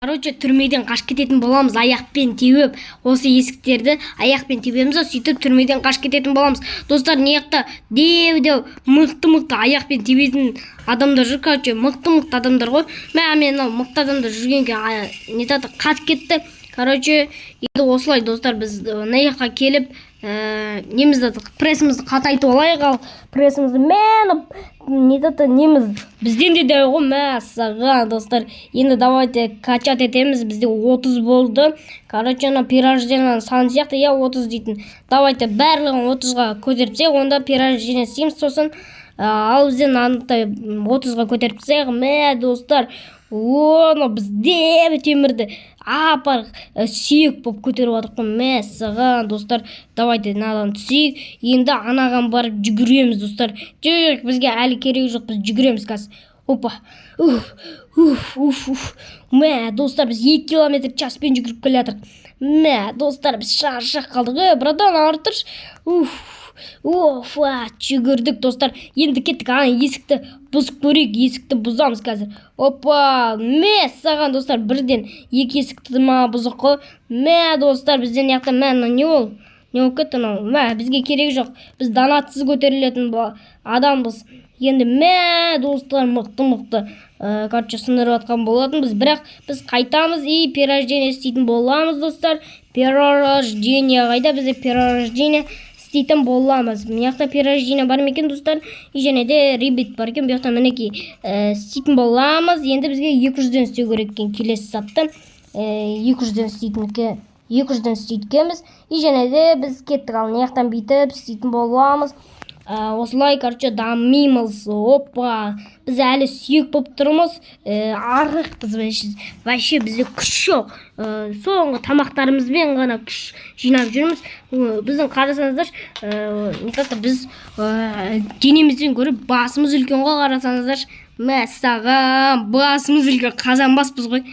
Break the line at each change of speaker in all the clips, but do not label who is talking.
Короче, түрмеден қашып кететін боламыз, аяқпен теуіп, осы есіктерді аяқпен тебеміз, сөйтіп түрмеден қашып кететін боламыз. Достар, неяқта деу мықты аяқпен тебетін адамдар жүр, короче, мықты адамдар ғой. Мен мықты адамдар жүргенге қатып кетті. Короче, енді осылай достар, біз неяққа келіп, немізді прессімізді қатайтып алайық, ал прессімізді неміз бізден де дәу ғой, мәссаған достар. Енді давайте качат етеміз, бізде 30 болды. Короче, пирожденің саны сияқты, 30 дейтін. Давайте барлығын 30-ға көтеріпсек, онда пирожден істейміз, сосын ал бізден 30-ға көтеріпсек, достар, оны бізде темірді апар сүйек болып көтеріп атық қой, мәссаған достар. Давайте надан түсейік, енді анаған барып жүгіреміз достар. Жоқ, бізге әлі керек жоқ, біз жүгіреміз қазір. Опа, достар, біз 2 км часпен жүгіріп келе жатырмыз. Достар, біз шаршап қалдық, братан, артырш. Жүгірдік достар. Енді кеттік, есікті бұзып көрейік, есікті бұзамыз қазір. Опа, саған достар, бірден 2 есікті бұзық қой. Достар, бізден яқта не ол? Не ол кетті? Бізге керек жоқ. Біз донатсыз көтерілетін адамбыз. Енді достар, мықты короче сындырып атқан болатын. Бірақ біз қайтамыз и пирождение істейтін боламыз достар. Пирождение қайда? Бізде пирождение істейтін боламыз. Мияқта пирождение бар мекен достар, и және де рибет бар екен. Бұяқта мінекей істейтін боламыз. Енді бізге 200-ден істеу керек екен, келесі сатты 200-ден істейткенбіз. И және де біз кеттік, ал мияқтан бүйтіп істейтін боламыз. Осылай, короче, дамимыз. Опа, біз әлі сүйек болып тұрмыз. Арықпыз, вообще бізде күш жоқ. Соңғы тамақтарымызбен ғана күш жинап жүрміз. Біздің қарасаңыздар, біз денемізден көріп басымыз үлкен ғой, қарасаңыздар. Мәссаған, басымыз үлкен, қазан баспыз ғой.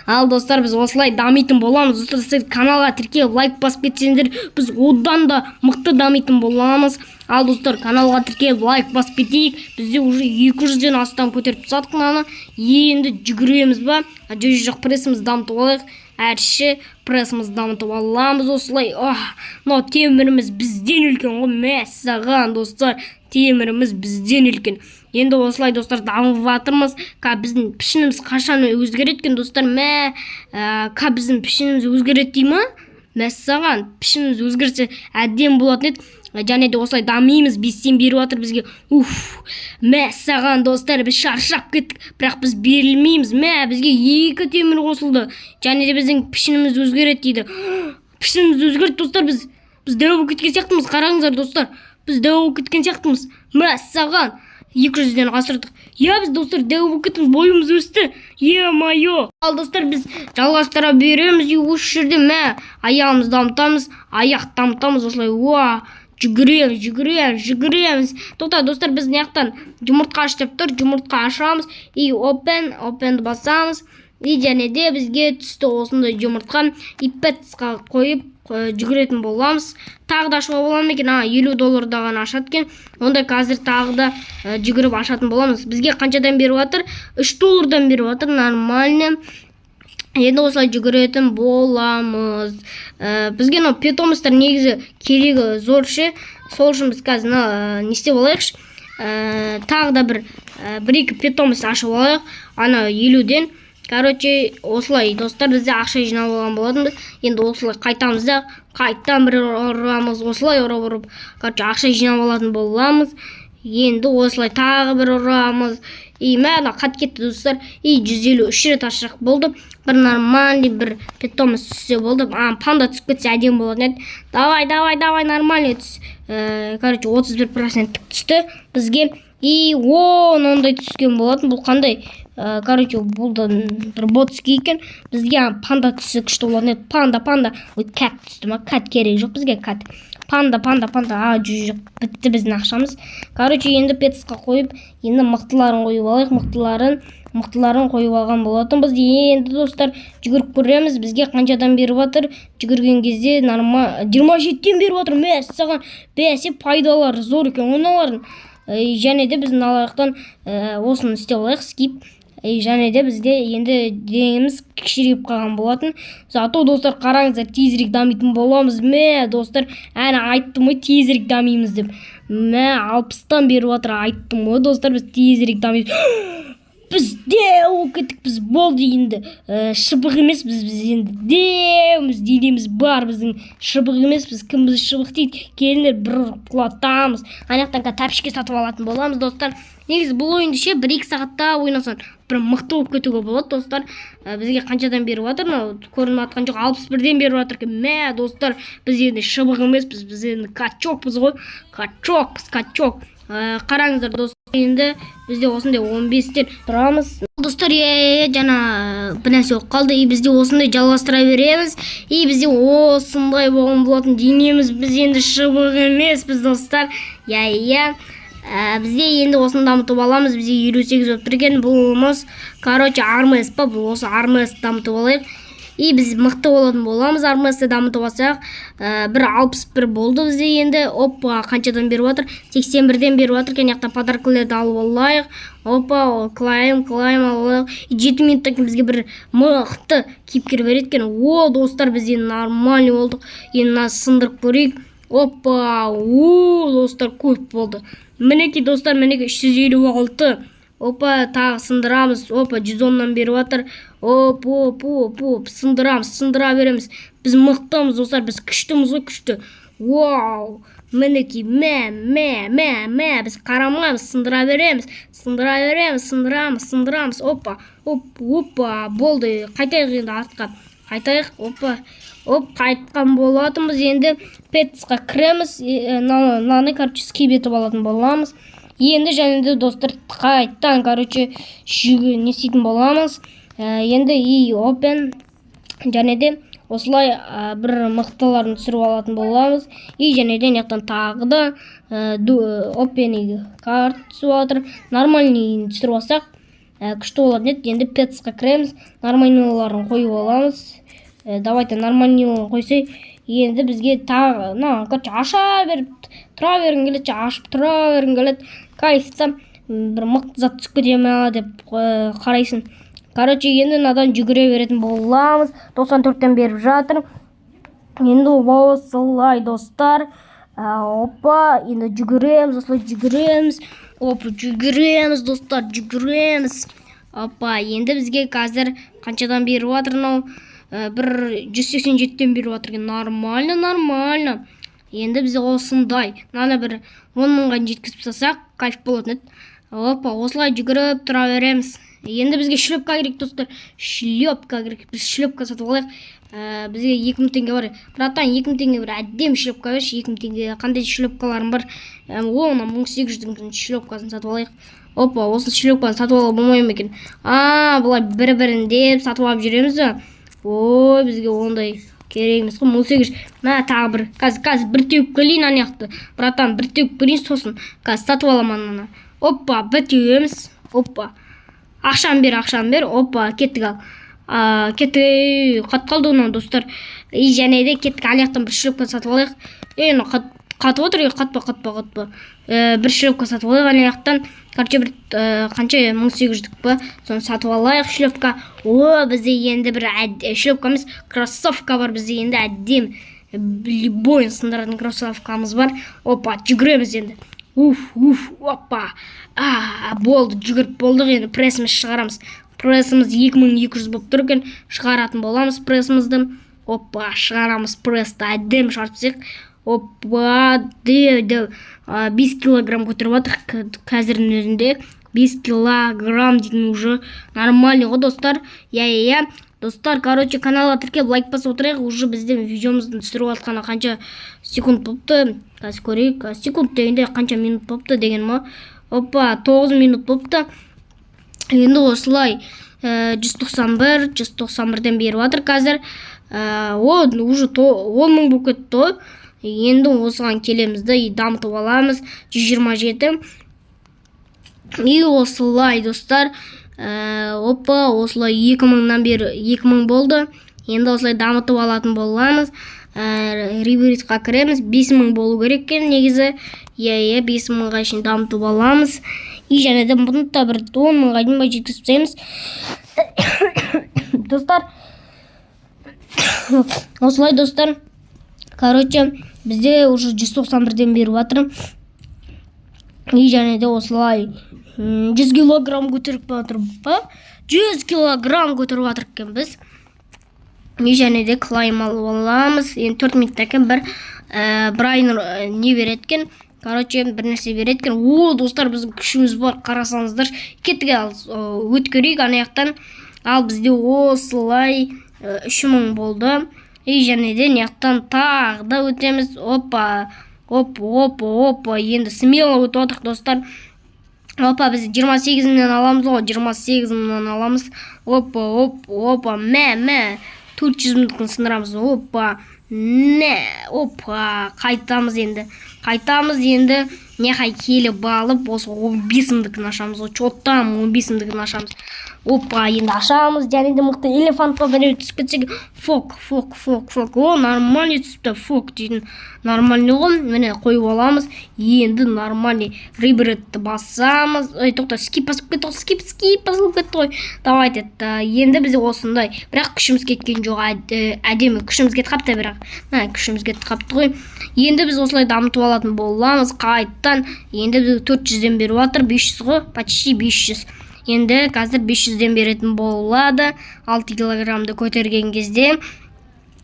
Ал достар, біз осылай дамитын боламыз. Достар, сіз каналға тіркеліп лайк басып кетсеңдер, біз одан да мықты дамитын боламыз. Ал достар, каналға тіркеліп лайк басып кетейік. Бізде уже 200-ден астам көтеріп тастадық мынаны. Енді жүгіреміз ба? Жоқ, прессімізді дамытып алайық. Әрші прессімізді дамытып аламыз осылай. Теміріміз бізден үлкен ғой, мәссаған достар. Теміріміз бізден үлкен. Енді осылай достар дамып жатырмыз. Біздің пішініміз қашан өзгереткен достар? Біздің пішініміз өзгерет дей ма? Мәссаған, пішініміз өзгерсе әдем болатын еді. Және де осылай дамимыз, 5-тен беріп жатыр бізге. Мәссаған достар, біз шаршап кеттік, бірақ біз берілмейміз. Бізге 2 темір қосылды. Және де біздің пішініміз өзгерет дейді. Пішініміз өзгерет достар, біз дәу болып кеткен сияқтымыз. Қараңыздар достар, біз дәу болып кеткен сияқтымыз. Мәссаған, 200-ден асырдық. Біз достар дәу болып кеттіміз, бойымыз өсті. Е-майо. Ал достар, біз жалғастыра береміз, осы жерде аяғымызды дамытамыз, аяқ дамытамыз осылай. Жүгіреміз. Достар, біз неяқтан жұмыртқа ашып тұр, жұмыртқа ашамыз, и опенді басамыз, и және де бізге түсті осындай жұмыртқа, и пэтсқа қойып жүгіретін боламыз. Тағы да ашуға боламын екен, $50 ғана ашады екен. Онда қазір тағы да жүгіріп ашатын боламыз. Бізге қаншадан беріп жатыр? $3 беріп жатыр, нормально. Енді осылай жүгіретін боламыз. Бізге питомыстар негізі керегі зор ше. Сол үшін біз қазір не істеп алайықшы. Тағы да бір-екі питомыс ашып алайық. 50-ден. Короче, осылай достар, бізде ақша жинап алған болатын. Енді осылай қайтамыз да, қайттан бір ұрамыз, осылай ұрып, короче, ақша жинап алатын боламыз. Енді осылай тағы бір ұрамыз. Қат кетті достар. 153 рет ашық болды. Бір нормальный бір питомыс түссе болды. Панда түсіп кетсе әдем болатын еді. Давай, нормальный түс. Короче, 31% түсті бізге. Ондай түскен болатын. Бұл қандай? Короче, бұл да бір бот түскен екен. Бізге панда түсі күшті болатын еді. Панда. Кәт түсті ма? Кәт керек жоқ бізге, кәт. Панда. Жоқ, бітті біздің ақшамыз. Короче, енді петсқа қойып, енді мықтыларын қойып алайық. Мықтыларын қойып алған болатын. Біз енді достар жүгіріп көреміз. Бізге қаншадан беріп жатыр? Жүгірген кезде 27-тен беріп жатыр. Мәссаған, бәсе пайдалары зор екен оналардың. Және де біздің алаяқтан осыны істеп алайық, скип. және де бізде енді денеміз кішірейіп қалған болатын. Зато достар қараңыздар, тезірек дамитын боламыз. Мә достар, әне айттым ғой тезірек дамимыз деп. Мә 60-тан беріп жатыр, айттым ғой достар, біз тезірек дамимыз. Бізде ол кеттік, біз болды енді. Шыбық емес біз енді деміз, денеміз бар біздің. Шыбық емес біз, кім біз шыбық дейді. Келіңдер бір құлатамыз. Анаяқтан тәпішке сатып алатын боламыз достар. Негізі бұл ойынды 1-2 сағатта ойнасан бір мықты болып кетуге болады достар. Бізге қаншадан беріп жатыр? Көрініп жатқан жоқ, 61-ден беріп жатыр екен. Мә достар, біз енді шыбық емес біз енді качокпыз ғой. Качок. Қараңыздар достар, енді бізде осындай 15-тен тұрамыз. Достар, жана бір нәрсе болып қалды. Бізде осындай жалғастыра береміз. Бізде осындай болған болатын денеміз. Біз енді шыбық емес біз достар. Бізде енді осыны дамытып аламыз. Бізде 58 болып тұрген. Бұлымыз, армес па? Бұл осы армес дамытып алайық. Біз мықты болатын боламыз. Арместі дамытып алсақ, бір 61 болды бізде енді. Қаншадан беріп жатыр? 81-ден беріп жатыр. Яқта подаркаларды алып алайық. Клайм алайық. 7 минуттан кейін бізге бір мықты кейіпкер береді екен. Достар, біз енді нормальный болдық. Енді сындырып көрейік. Достар, көп болды. Мінеки достар, 356. Тағы сындырамыз. 110-нан беріп жатыр. Сындыра береміз. Біз мықтымыз достар, біз күштіміз ғой, күшті. Мінеки, біз қарамаймыз, сындыра береміз. Сындырамыз. Болды. Қайтайық енді артқа. Қайтқан болатынбыз. Енді петсқа кіреміз. Наны, скибетіп алатын боламыз. Енді және де достар қайттан, не істейтін боламыз. Енді open және де осылай бір мықтыларын түсіріп алатын боламыз. Және де яқтан тағы да open карт түсіп алатыр. Нормальный түсіріп алсақ күшті болады. Енді петсқа кіреміз. Нормальныйларын қойып аламыз. Давайте нормальныйларын қойсай. Енді бізге тағы, аша беріп тұра бергін келеді, ашып тұра бергін келеді. Кайфта бір мықты зат түсіп кете ме деп қарайсың. Енді надан жүгіре беретін боламыз. 94-тен беріп жатыр. Енді осылай достар. Енді жүгіреміз, осылай жүгіреміз. Достар, жүгіреміз. Енді бізге қазір қаншадан беріп жатыр? Бір 187-тен беріп жатыр. Нормально. Енді бізде осындай. Бір 10 000-ға жеткізіп салсақ, кайф болады. Осылай жүгіріп тұра береміз. Енді бізге шлепка керек достар. Біз шлепка сатып алайық. Бізге 2000 теңге бар. Братан, 2000 теңге бір әддем шлепка берші. 2000 теңге қандай шлепкаларым бар? 1800-дің шлепкасын сатып алайық. Осы шлепканы сатып алуға болмай ма екен? Бұлай бір-бірін деп сатып алып жүреміз. Бізге ондай керек емес қой. 1800. Тағы бір. Қазір бір теуіп келейін аяқты. Братан, бір теуіп келейін, сосын қазір сатып аламын. Бір теуеміз. Ақшан бер. Кеттік ал. Қатып қалды онан достар. Және де кеттік аяқтан бір шлепка сатып алайық. Қатып отыр, қатпа. Бір шлепка сатып алайық аяқтан. Бір қанша 1800-дік па, соны сатып алайық шлепка. Бізде енді бір шлепкамыз, кроссовка бар бізде енді әддем. Любой сындыратын кроссовкамыз бар. Жүгіреміз енді. Болды, жүгіріп болдық енді. Прессіміз шығарамыз. Прессіміз 2200 болып тұр екен. Шығаратын боламыз прессімізді. Шығарамыз прессті әддем шығарып 5 килограмм көтеріп жатыр қазірдің өзінде. 5 килограмм дейтін уже нормальный ғой достар. Достар, каналға тіркеп лайк басып отырайық. Уже бізден видеомыздың түсіріп жатқаны қанша секунд болыпты? Қазір көрейік. Секунд дегенде қанша минут болыпты деген ма? 9 минут болыпты. Енді осылай 191-ден беріп жатыр қазір. Уже 10 000 болып кетті. Енді осыған келемізді, дамытып аламыз. 127. Осылай достар. Осылай 2000-нан бері 2000 болды. Енді осылай дамытып алатын боламыз. Ребритқа кіреміз. 5000 болу керек екен негізі. 5000-ға үшін дамытып аламыз. И және де бұны да бір 10 мыңға дейін жеткізіп тастаймыз. Достар, осылай достар. Короче, бізде уже 191-ден беріп жатыр. И және де осылай 100 килограмм көтеріп жатыр ба? 100 килограмм көтеріп жатыр екен біз. И және де клайм алып аламыз. Енді 4 минуттан кейін бір Брайнер не береді екен. Короче, бір нәрсе береді екен. О, достар, біздің күшіміз бар, қарасаңыздар. Кеттік өткерейік ана жақтан. Ал бізде осылай 3000 болды. И және де жақтан тағы да өтеміз. Опа. Енді смело өтіп отырық, достар. Опа, біз 28-нен аламыз ғой, 28-нен аламыз. Опа, мә. 400-дікін сындырамыз. Опа, қайтамыз енді. Нехай келіп алып, осы 15-дікін ашамыз. Чоттан 15-дікін ашамыз. Опа, енді ашамыз. Және де мұқты элефантқа бірі түсіп кетсек. Фок. О, нормальный түсіпті. Фок дейтін нормальный ғой. Міне қойып аламыз. Енді нормальный рибретті басамыз. Ой, тоқта, скип басып кетті ғой. Давайте, енді бізде осындай. Бірақ күшіміз кеткен жоқ. Әдемі күшіміз кетіп қапты бірақ. Күшіміз кетіп қапты ғой. Енді біз осылай дамытып алатын боламыз. Қайттан. Енді біз 400-ден беріп жатыр. 500 ғой. Почти 500. Енді қазір 500-ден беретін болады. 6 килограммды көтерген кезде.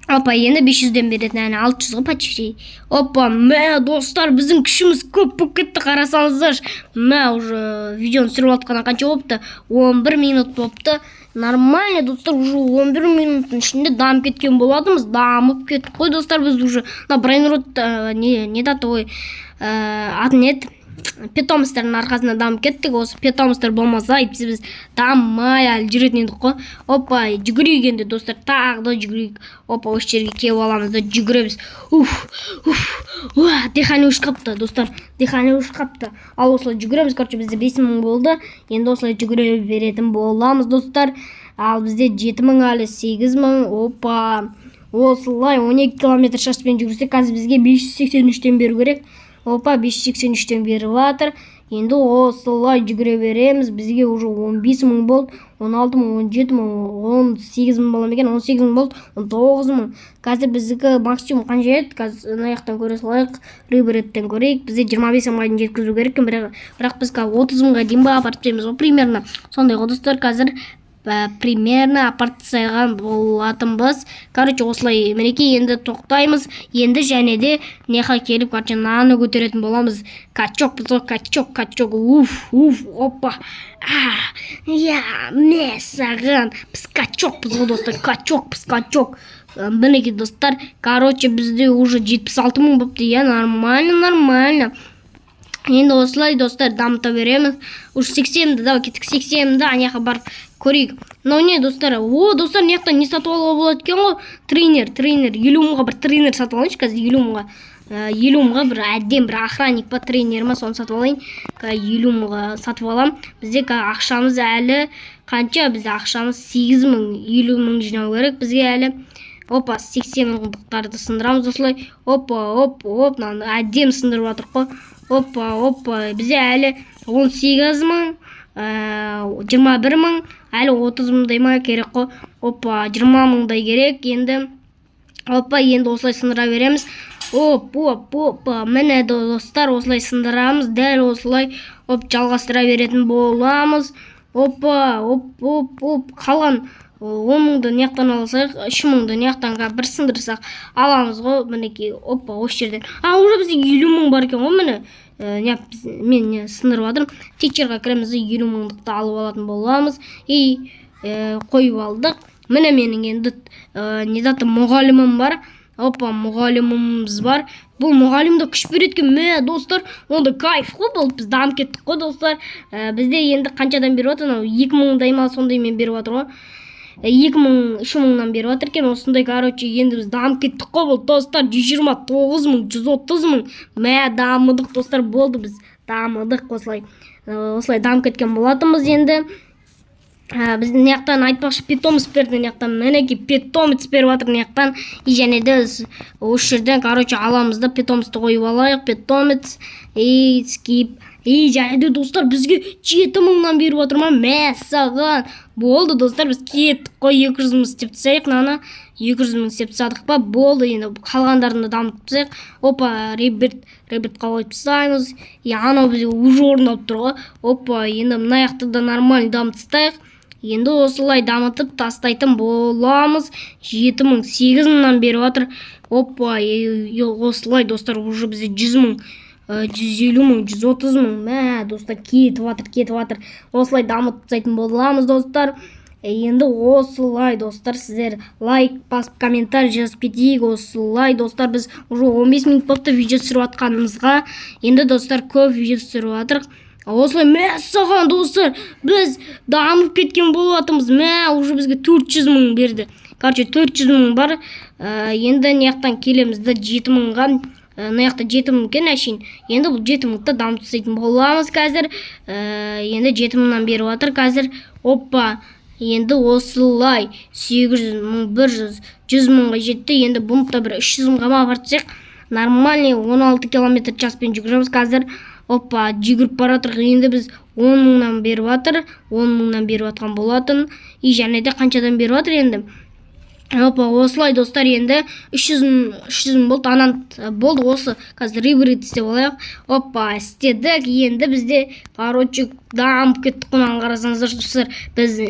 Опа, енді 500-ден беретін, 600-ға почти. Опа, мә, достар, біздің күшіміз көп болып кетті, қарасаңыздар. Мә, уже видеоны түсіріп жатқаннан қанша болыпты? 11 минут болыпты. Нормально, достар, уже 11 минуттың ішінде дамып кеткен болатымыз. Дамып кеттік қой, достар, біз уже Брайнрод не даты ой, атын еді. Питомыстардың арқасында дамып кеттік. Осы питомыстар болмаса, біз даммай әлі жүретін едік қой. Опа, жүгірейік енді, достар, тағы да жүгірейік. Опа, осы жерге келіп аламыз да жүгіреміз. Дихание ұшып қапты, достар, дихание ұшып қапты. Ал осылай жүгіреміз, короче, бізде 5000 болды. Енді осылай жүгіре беретін боламыз, достар. Ал бізде 7000 әлі 8000. Опа, осылай 12 километр шашпен жүгірсек, қазір бізге 583-тен беру керек. Опа, 583-тен беріп жатыр. Енді осылай жүгіре береміз. Бізге уже 15000 болды. 16000, 17000, 18000 бола ма екен? 18000 болды. 19000. Қазір біздікі максимум қанша еді? Қазір аяқтан көре салайық. Рибреттен көрейік. Бізде 25000-ға дейін жеткізу керек. Бірақ біз 30000-ға дейін ба апарып береміз. Примерно сондай ғой, достар. Қазір примерно апарып тастаған болатынбыз. Короче, осылай мінекей енді тоқтаймыз. Енді және де неха келіп, короче, наны көтеретін боламыз. Качок. Опа. Мә саған. Біз качокпыз ғой, достар. Качок. Мінекей, достар. Короче, бізде уже 76000 болыпты. Нормально. Енді осылай, достар, дамыта береміз. Уж 80-ді, давай кеттік 80-ді, аняқа барып көрейік. Но не, достар, достар, неяқтан не сатып алуға болады екен ғой? Тренер, 50-ға бір тренер сатып алайыншы, қазір 50-ға бір әдем бір охранник па тренер ма, соны сатып алайын. 50-ға сатып алам. Бізде ақшамыз әлі қанша? Бізде ақшамыз 8000, 50 жинау керек. Бізге әлі опа, 80-дықтарды сындырамыз осылай. Опа, әдем сындырып жатыр қой. Опа, бізде әлі 18000, 21000, әлі 30000-дай ма керек қой. Опа, 20000-дай керек. Енді осылай сындыра береміз. Опа, міне достар, осылай сындырамыз. Дәл осылай жалғастыра беретін боламыз. Опа, қалған 10.000-ды неяқтан алсақ, 3000-ды неяқтанға бір сындырсақ аламыз ғой, мінекей. Опа, осы жерден. Уже бізде 50.000 бар екен ғой, міне. Мен сындырып жатырмын. Тикчерға кіреміз, 50.000-дықты алып алатын боламыз. И қойып алдық. Міне менің енді недаты мұғалімім бар. Опа, мұғаліміміз бар. Бұл мұғалімді күш береткен, мә, достар, онда кайф қой, болып біз дамып кеттік қой, достар. Бізде енді қаншадан беріп жатыр? 2000-дай ма сондай мен беріп жатыр ғой. 2000, 3000-нан беріп жатыр екен. Осындай, короче, енді біз дамып кеттік қой, бұл достар. 129.000, 130.000. Мә, дамыдық, достар, болды біз. Дамыдық, осылай дамып кеткен болатынбыз енді. Біз неяқтан айтпақшы питомец берді, неяқтан мінеки питомец беріп жатыр неяқтан. И және де осы жерден, короче, аламызда питомецті қойып алайық. Питомец, скип. және де достар бізге 7.000-нан беріп отырма. Мәссаған. Болды достар, біз кеттік қой, 200 мың істеп тастайық. Нана 200 мың істеп тастадық па? Болды, енді қалғандарын да дамытып тастайық. Опа, ребертқа қойып тастаймыз. Анау бізге уже орындалып тұр ғой. Опа, енді мына жақты да нормально дамытып тастайық. Енді осылай дамытып тастайтын боламыз. 7.000, 8.000-нан беріп отыр. Опа, осылай достар, уже бізде 100 мың, 150 мың, 130 мың. Мә, достар, кетіп жатыр. Осылай дамытып тастайтын боламыз, достар. Енді осылай, достар, сіздер лайк басып, комментарий жазып кетейік. Осылай, достар, біз уже 15 минут болыпты видео түсіріп атқанымызға. Енді достар, көп видео түсіріп жатырық. Осылай, мәссаған достар, біз дамып кеткен болатымыз. Уже бізге 400 мың берді. Короче, 400 мың бар. Енді неяқтан келеміз да 7 мыңға. Неяқта 7 мың кен әшейін. Енді бұл 7 мыңды дамып тастайтын боламыз қазір. Енді 7 мыңнан беріп жатыр қазір. Опа, енді осылай 800 мың, 100, 100 мыңға жетті. Енді бұнықта бір 300 мыңға ма бартсақ, нормальный 16 км часпен жүгіреміз қазір. Опа, жүгіріп баратырық. Енді біз 10 мыңнан беріп жатыр. 10 мыңнан беріп жатқан болатын. Және де қаншадан беріп жатыр енді. Опа, осылай достар, енді 300 болды. Анан болды, осы қазір ребрит істеп алайық. Опа, істедік. Енді бізде короче дамып кеттік. Құнан қарасаңыздар достар,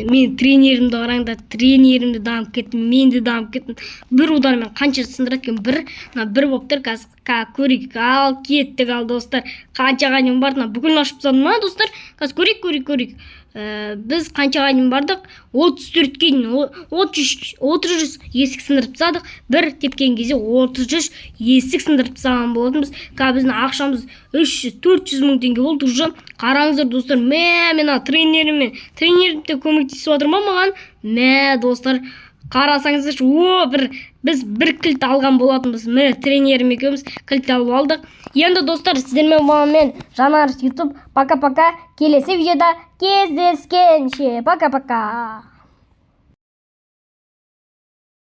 мен тренерімді қараңдар, тренерімді дамып кеттім, мен де дамып кеттім. Бір удармен қанша сындырады екен? Бір болып тұр. Қазір көрейік. Ал кеттік, ал достар, қаншаға дейін бардық? Бүкіл ашып тастадым ма достар? Қазір көрейік. Біз қаншаға дейін бардық? 34-ке дейін, 33 есік сындырып тастадық. Бір тепкен кезде 33 есік сындырып тастаған болатынбыз. Біздің ақшамыз 300-400 мың теңге болды уже. Қараңыздар достар, мен тренерім де көмектесіп отыр ма маған? Достар, қарасаңыздар, біз бір кілт алған болатынбыз. Тренерім екеуміз кілт алып алдық. Енді достар, сіздермен болғанмен Жанарыс YouTube. Пока-пока. Келесі видеода кездескенше. Пока-пока.